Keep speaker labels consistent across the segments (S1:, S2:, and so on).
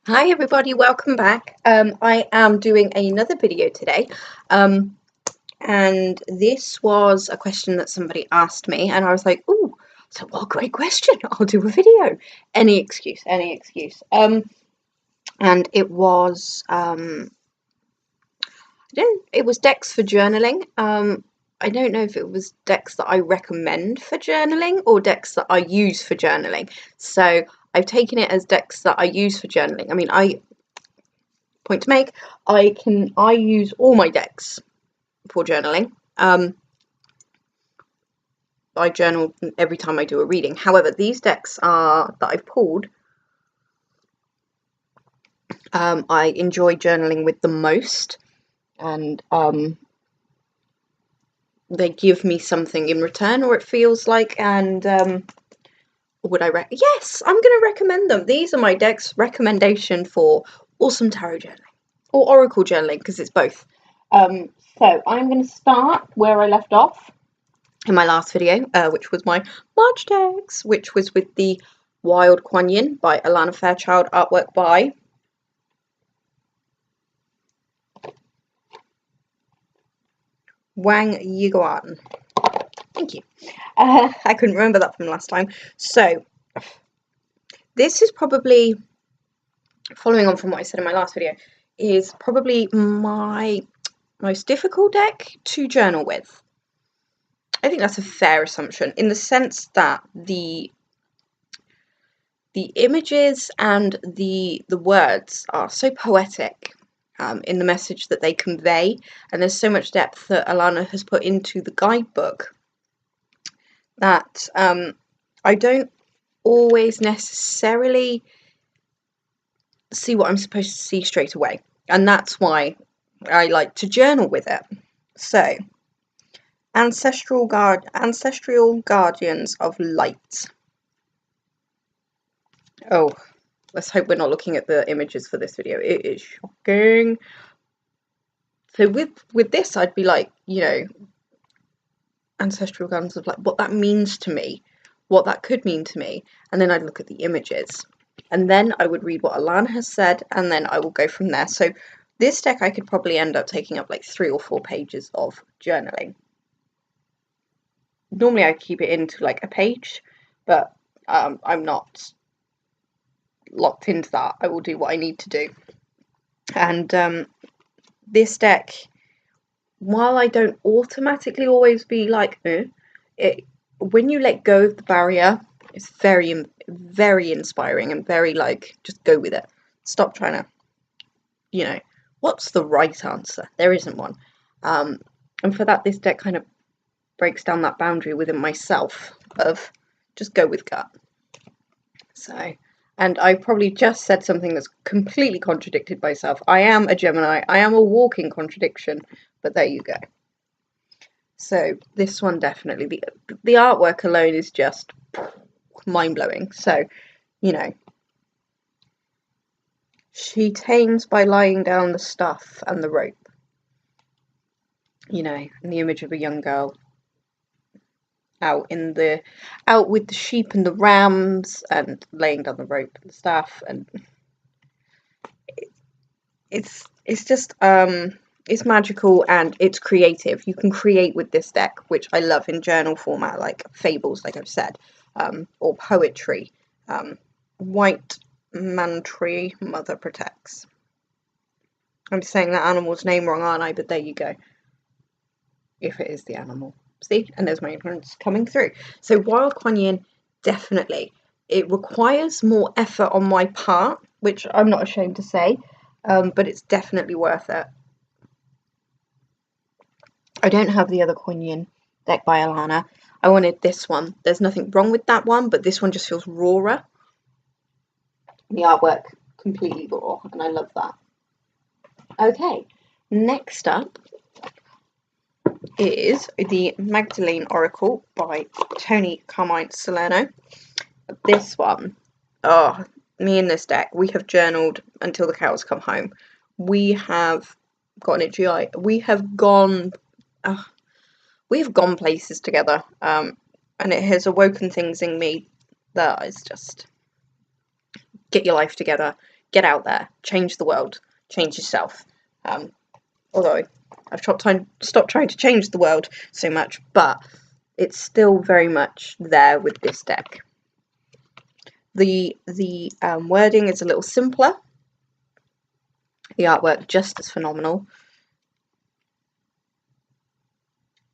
S1: Hi everybody, welcome back. I am doing another video today, and this was a question that somebody asked me, and I was like, "Ooh, so what a great question! I'll do a video." Any excuse, any excuse. And it was, it was decks for journaling. I don't know if it was decks that I recommend for journaling or decks that I use for journaling. So I've taken it as decks that I use for journaling. I mean, point to make, I use all my decks for journaling. I journal every time I do a reading. However, these decks are that I've pulled, I enjoy journaling with the most, and they give me something in return, or it feels like. And yes, I'm going to recommend them. These are my decks recommendation for awesome tarot journaling or oracle journaling, because it's both. So I'm going to start where I left off in my last video, which was my March decks, which was with the Wild Kuan Yin by Alana Fairchild, artwork by Wang Yiguan. Thank you. I couldn't remember that from last time. So this is probably, following on from what I said in my last video, is probably my most difficult deck to journal with. I think that's a fair assumption, in the sense that the images and the words are so poetic in the message that they convey, and there's so much depth that Alana has put into the guidebook that I don't always necessarily see what I'm supposed to see straight away, and that's why I like to journal with it. So, ancestral guardians of light. Oh, let's hope we're not looking at the images for this video. It is shocking. So with this, I'd be like, ancestral guardians of light, what that means to me, what that could mean to me, and then I'd look at the images, and then I would read what Alana has said, and then I will go from there. So this deck, I could probably end up taking up like 3 or 4 pages of journaling. Normally I keep it into like a page, but I'm not locked into that. I will do what I need to do. And this deck, while I don't automatically always be like, when you let go of the barrier, it's very, very inspiring and very like, just go with it. Stop trying to, what's the right answer? There isn't one. And for that, this deck kind of breaks down that boundary within myself of just go with gut. So, and I probably just said something that's completely contradicted myself. I am a Gemini. I am a walking contradiction, but there you go. So this one definitely, the artwork alone is just mind-blowing. So, she tames by lying down the stuff and the rope. And the image of a young girl out with the sheep and the rams and laying down the rope and stuff, and it's just it's magical and it's creative. You can create with this deck, which I love in journal format, like fables, like I've said, or poetry. White Mantry, Mother Protects. I'm saying that animal's name wrong, aren't I? But there you go. If it is the animal. See? And there's my ignorance coming through. So Wild Kuan Yin, definitely. It requires more effort on my part, which I'm not ashamed to say, but it's definitely worth it. I don't have the other Kuan Yin deck by Alana. I wanted this one. There's nothing wrong with that one, but this one just feels rawer. The artwork completely raw, and I love that. Okay, next up is the Magdalene Oracle by Toni Carmine Salerno. This one, oh, me and this deck, we have journaled until the cows come home. We have gotten itchy. We've gone places together, and it has awoken things in me that is just, get your life together, get out there, change the world, change yourself. Although I've stopped trying to change the world so much, but it's still very much there with this deck. The wording is a little simpler. The artwork just as phenomenal.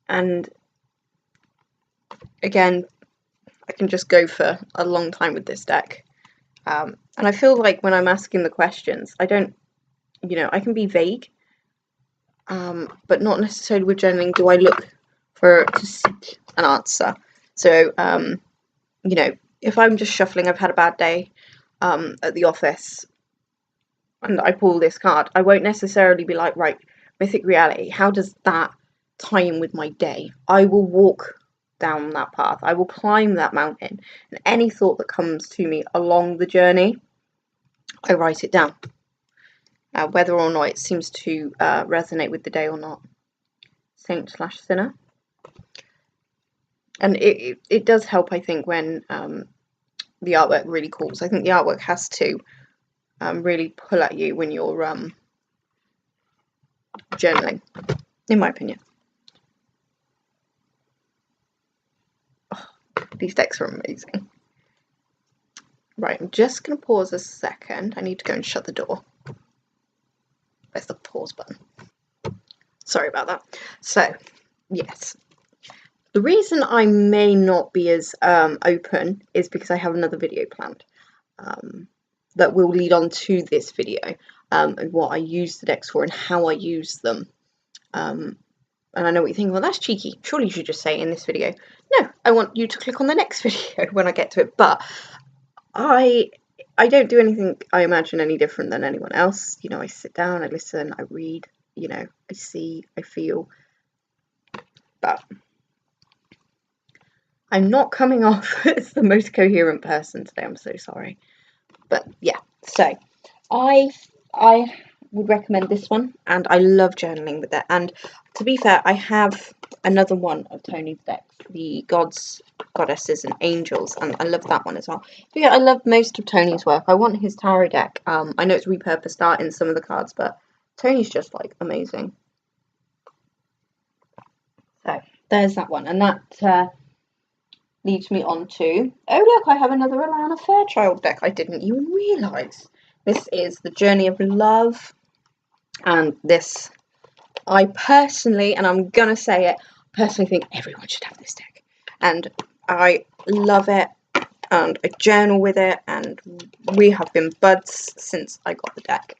S1: And again, I can just go for a long time with this deck. And I feel like when I'm asking the questions, I don't, I can be vague, but not necessarily with journaling do I look to seek an answer. So, if I'm just shuffling, I've had a bad day at the office, and I pull this card, I won't necessarily be like, right, mythic reality, how does that tie in with my day? I will walk down that path, I will climb that mountain, and any thought that comes to me along the journey, I write it down, whether or not it seems to resonate with the day or not. Saint/sinner. And it does help, I think, when the artwork really calls. I think the artwork has to really pull at you when you're journaling, in my opinion. Oh, these decks are amazing. Right, I'm just going to pause a second. I need to go and shut the door. Where's the pause button? Sorry about that. So, yes. The reason I may not be as open is because I have another video planned that will lead on to this video, and what I use the decks for and how I use them. And I know what you think, well, that's cheeky. Surely you should just say in this video. No, I want you to click on the next video when I get to it. But I don't do anything, I imagine, any different than anyone else. I sit down, I listen, I read, I see, I feel. But I'm not coming off as the most coherent person today, I'm so sorry. But yeah, so I would recommend this one, and I love journaling with it. And to be fair, I have another one of Tony's decks, the Gods, Goddesses and Angels, and I love that one as well. But yeah, I love most of Tony's work. I want his tarot deck. I know it's repurposed art in some of the cards, but Tony's just like amazing. So there's that one, and that leads me on to, oh look, I have another Alana Fairchild deck I didn't even realise. This is the Journey of Love, and this, I personally, and I'm gonna say it, personally think everyone should have this deck, and I love it, and I journal with it, and we have been buds since I got the deck.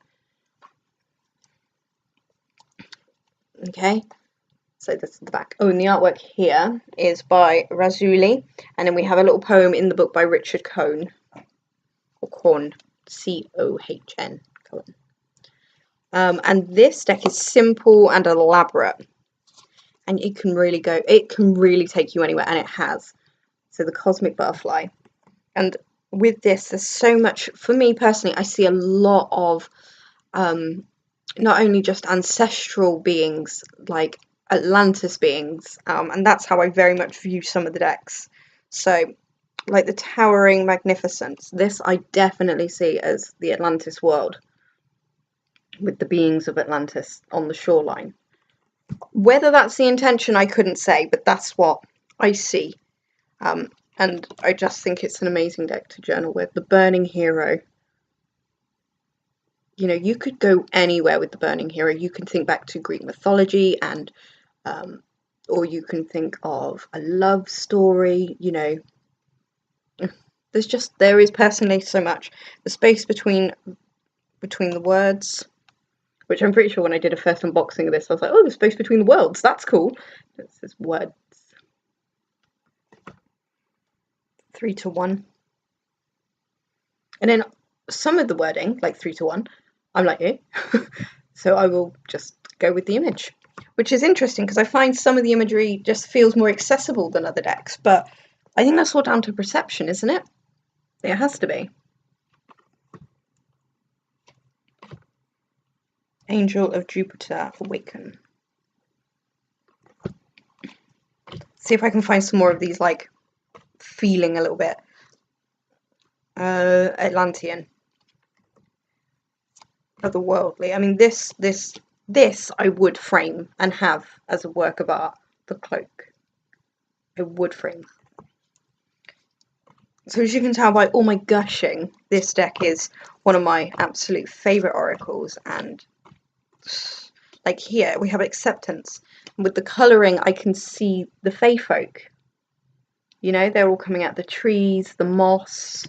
S1: Okay. So this is the back. Oh, and the artwork here is by Razuli, and then we have a little poem in the book by Richard Cohn, or Cohn, C-O-H-N, Cohn. And this deck is simple and elaborate, and it can really take you anywhere, and it has. So the Cosmic Butterfly, and with this, there's so much, for me personally, I see a lot of not only just ancestral beings, like Atlantis beings, and that's how I very much view some of the decks. So, like the Towering Magnificence, this I definitely see as the Atlantis world, with the beings of Atlantis on the shoreline. Whether that's the intention, I couldn't say, but that's what I see. And I just think it's an amazing deck to journal with. The Burning Hero. You could go anywhere with the Burning Hero. You can think back to Greek mythology, and or you can think of a love story. There is personally so much. The space between the words, which I'm pretty sure when I did a first unboxing of this, I was like, oh, the space between the worlds, that's cool. It says words. 3:1. And then some of the wording, like 3:1, I'm like, eh? So I will just go with the image, which is interesting because I find some of the imagery just feels more accessible than other decks, but I think that's all down to perception, isn't it? It has to be. Angel of Jupiter Awaken. See if I can find some more of these, like, feeling a little bit Atlantean. otherworldly. I mean, this I would frame and have as a work of art. The cloak, I would frame. So as you can tell by all my gushing, this deck is one of my absolute favourite oracles, and like here we have acceptance. With the colouring I can see the Fae folk. You know, they're all coming out the trees, the moss.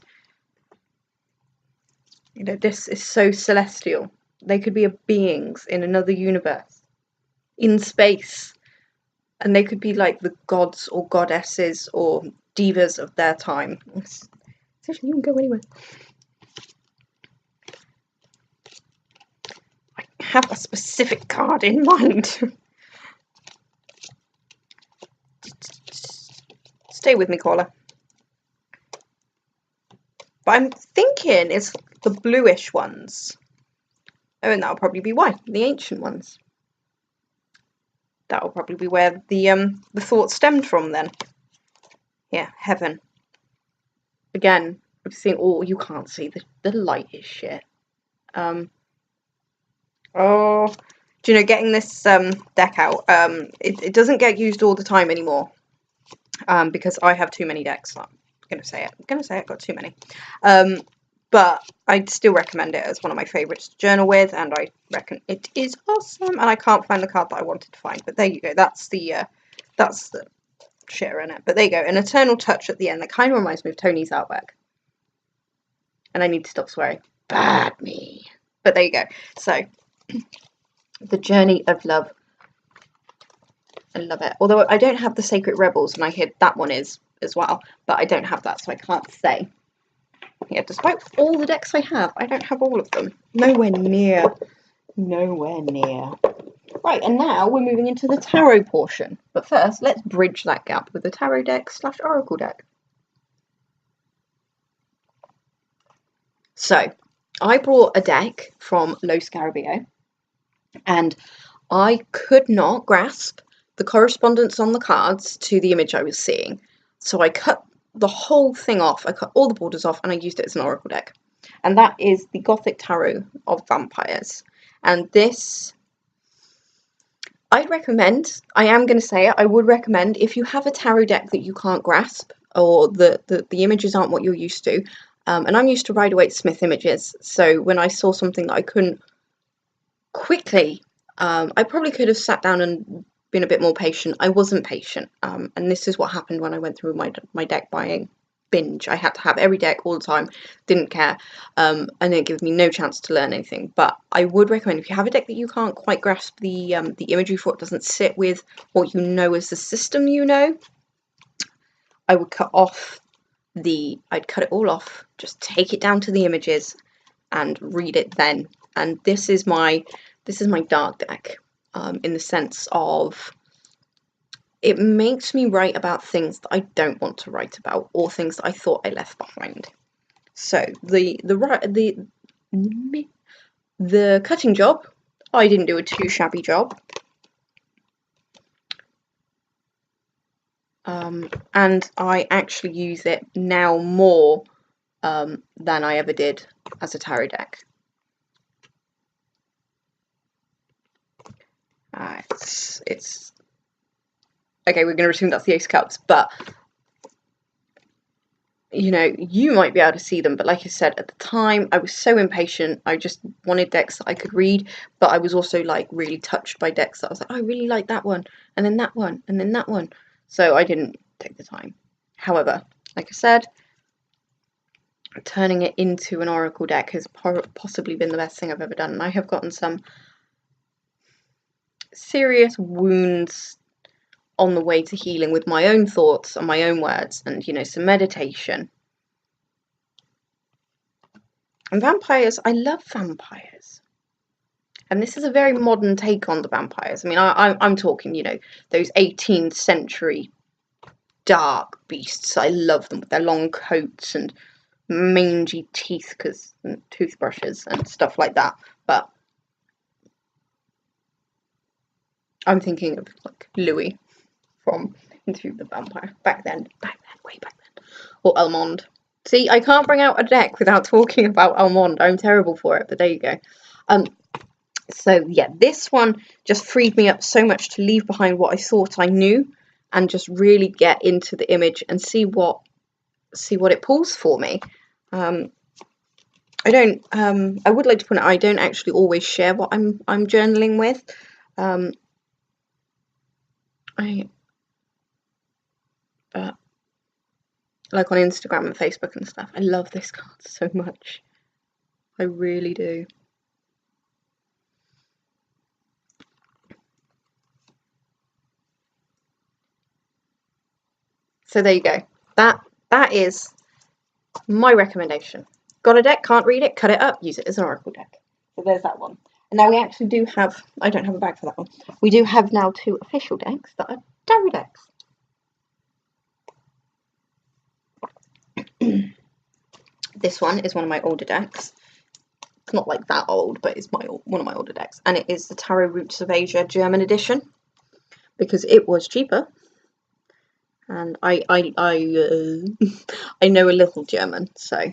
S1: You know, this is so celestial. They could be beings in another universe, in space. And they could be like the gods or goddesses or divas of their time. You can go anywhere. I have a specific card in mind. Stay with me, caller. But I'm thinking it's the bluish ones. Oh, and that'll probably be why. The ancient ones. That'll probably be where the thought stemmed from then. Yeah, heaven. Again, I'm seeing all you can't see. The light is shit. Oh, do you know, getting this deck out, it doesn't get used all the time anymore. Because I have too many decks. I'm gonna say it. Got too many. But I'd still recommend it as one of my favourites to journal with, and I reckon it is awesome. And I can't find the card that I wanted to find, but there you go. That's the shitter in it. But there you go. An eternal touch at the end. That kind of reminds me of Tony's artwork. And I need to stop swearing. Bad me. But there you go. So, the Journey of Love. I love it. Although I don't have the Sacred Rebels, and I hear that one is as well, but I don't have that, so I can't say. Yeah, despite all the decks I have, I don't have all of them. Nowhere near. Nowhere near. Right, and now we're moving into the tarot portion. But first, let's bridge that gap with the tarot deck / oracle deck. So, I brought a deck from Los Scarabeo, and I could not grasp the correspondence on the cards to the image I was seeing. So I cut the whole thing off, I cut all the borders off, and I used it as an oracle deck. And that is the Gothic Tarot of Vampires. And this, I'd recommend, I am going to say it, I would recommend, if you have a tarot deck that you can't grasp, or the images aren't what you're used to, and I'm used to Rider-Waite-Smith images, so when I saw something that I couldn't quickly, I probably could have sat down and been a bit more patient. I wasn't patient, and this is what happened when I went through my deck buying binge. I had to have every deck all the time, didn't care, and it gave me no chance to learn anything. But I would recommend, if you have a deck that you can't quite grasp the imagery for, it doesn't sit with what you know as the system you know, I would I'd cut it all off, just take it down to the images and read it then. And this is my dark deck, in the sense of it makes me write about things that I don't want to write about, or things that I thought I left behind. So the cutting job, I didn't do a too shabby job. And I actually use it now more than I ever did as a tarot deck. It's okay, we're going to assume that's the Ace of Cups, but you know, you might be able to see them, but like I said, at the time I was so impatient. I just wanted decks that I could read, but I was also like really touched by decks that I was like, oh, I really like that one, and then that one, and then that one. So I didn't take the time. However, like I said, turning it into an oracle deck has possibly been the best thing I've ever done, and I have gotten some serious wounds on the way to healing with my own thoughts and my own words, and you know, some meditation. And vampires, I love vampires, and this is a very modern take on the vampires. I mean, I'm talking, you know, those 18th century dark beasts. I love them with their long coats and mangy teeth, and toothbrushes and stuff like that. But I'm thinking of like Louis from Interview with the Vampire. Back then, way back then. Or Elmond. See, I can't bring out a deck without talking about Elmond. I'm terrible for it, but there you go. So yeah, this one just freed me up so much to leave behind what I thought I knew and just really get into the image and see what it pulls for me. I would like to point out I don't actually always share what I'm journaling with. But like on Instagram and Facebook and stuff, I love this card so much. I really do. So there you go. That is my recommendation. Got a deck, can't read it, cut it up, use it as an oracle deck. So there's that one. And now we actually do have, I don't have a bag for that one. We do have now 2 official decks that are tarot decks. This one is one of my older decks. It's not like that old, but it's one of my older decks. And it is the Tarot Roots of Asia German edition, because it was cheaper. And I know a little German, so.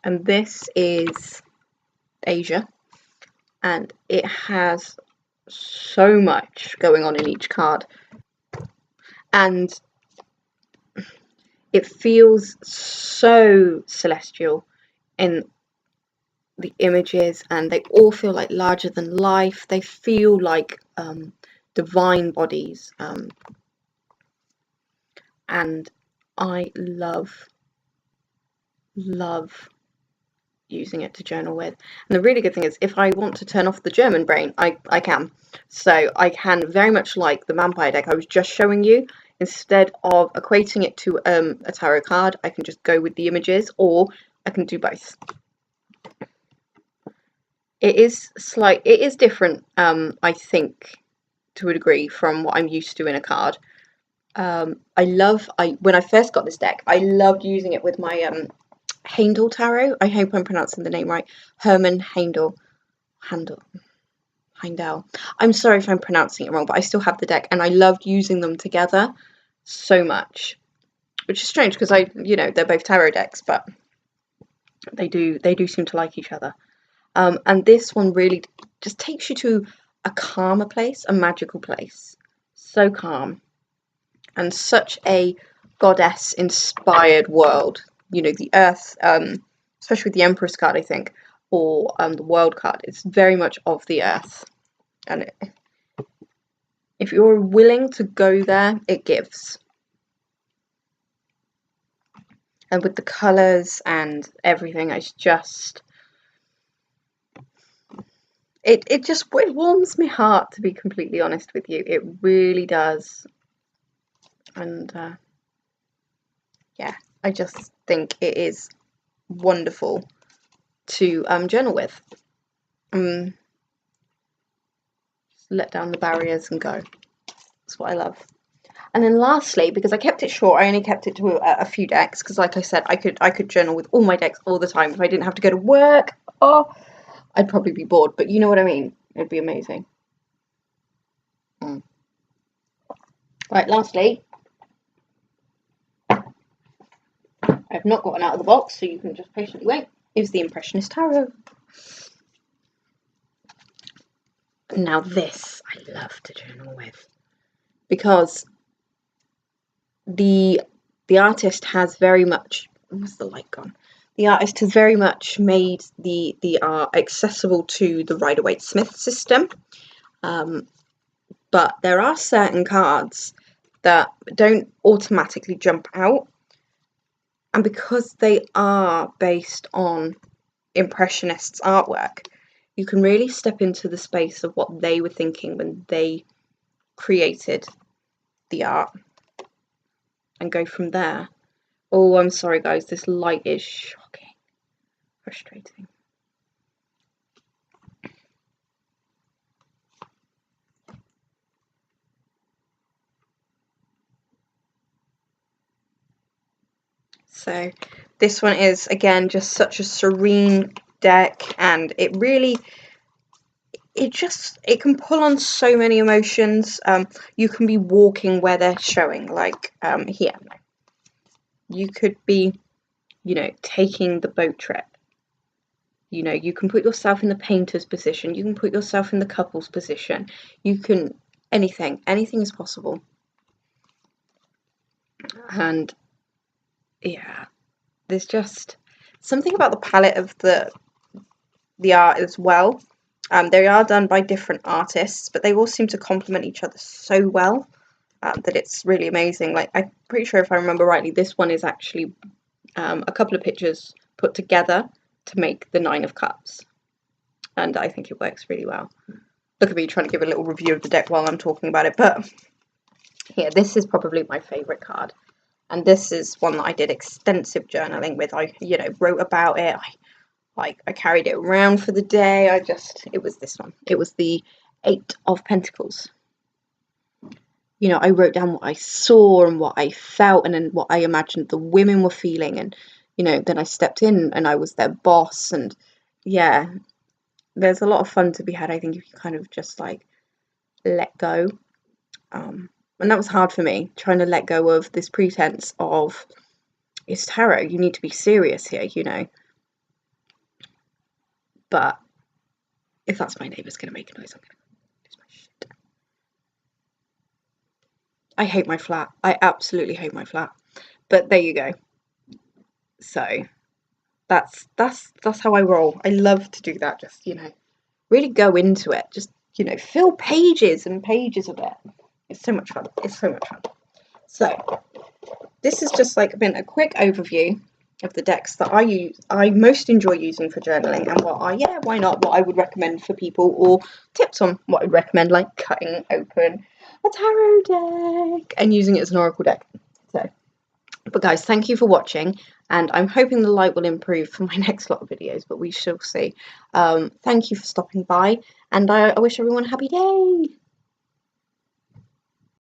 S1: And this is Asia, and it has so much going on in each card, and it feels so celestial in the images, and they all feel like larger than life. They feel like divine bodies, and I love using it to journal with. And the really good thing is, if I want to turn off the German brain, I can. So I can, very much like the vampire deck I was just showing you, instead of equating it to a tarot card, I can just go with the images, or I can do both. It is different, I think, to a degree, from what I'm used to in a card. When I first got this deck, I loved using it with my Heindel Tarot. I hope I'm pronouncing the name right. Herman Heindel. I'm sorry if I'm pronouncing it wrong, but I still have the deck, and I loved using them together so much. Which is strange, because they're both tarot decks, but they do seem to like each other. And this one really just takes you to a calmer place, a magical place. So calm. And such a goddess-inspired world. The Earth, especially with the Empress card, I think, or the World card, it's very much of the Earth. And if you're willing to go there, it gives. And with the colours and everything, it's just... It warms my heart, to be completely honest with you. It really does. And yeah, I just think it is wonderful to journal with. Just let down the barriers and go. That's what I love. And then lastly, because I kept it short, I only kept it to a few decks, because like I said, I could journal with all my decks all the time. If I didn't have to go to work, I'd probably be bored, but you know what I mean. It'd be amazing. Right, lastly, I've not gotten out of the box, so you can just patiently wait, is the Impressionist Tarot. Now this I love to journal with, because the artist has very much... Where's the light gone? The artist has very much made the art accessible to the Rider-Waite-Smith system. But there are certain cards that don't automatically jump out. And because they are based on Impressionists' artwork, you can really step into the space of what they were thinking when they created the art and go from there. Oh, I'm sorry guys, this light is shocking. Frustrating. So this one is, again, just such a serene deck, and it really, it can pull on so many emotions. You can be walking where they're showing, like here. You could be, taking the boat trip, You know, you can put yourself in the painter's position, you can put yourself in the couple's position, you can, anything is possible. And yeah, there's just something about the palette of the art as well. They are done by different artists, but they all seem to complement each other so well that it's really amazing. Like, I'm pretty sure, if I remember rightly, this one is actually a couple of pictures put together to make the Nine of Cups, and I think it works really well. Look at me trying to give a little review of the deck while I'm talking about it, but yeah, this is probably my favourite card, and this is one that I did extensive journaling with. I, you know, wrote about it. I carried it around for the day. It was this one. It was the Eight of Pentacles. You know, I wrote down what I saw and what I felt, and then what I imagined the women were feeling, and you know, then I stepped in and I was their boss. And yeah, there's a lot of fun to be had, I think, if you kind of just like let go. And that was hard for me, trying to let go of this pretense of, it's tarot, you need to be serious here, you know. But if that's my neighbour's going to make a noise, I'm going to lose my shit. I hate my flat. I absolutely hate my flat. But there you go. So that's how I roll. I love to do that. Just, you know, really go into it. Just, you know, fill pages and pages of it. It's so much fun. It's so much fun. So this has just like been a quick overview of the decks that I most enjoy using for journaling, and why not, what I would recommend for people, or tips on what I'd recommend, like cutting open a tarot deck and using it as an oracle deck. So, but guys, thank you for watching, and I'm hoping the light will improve for my next lot of videos, but we shall see. Thank you for stopping by, and I wish everyone a happy day.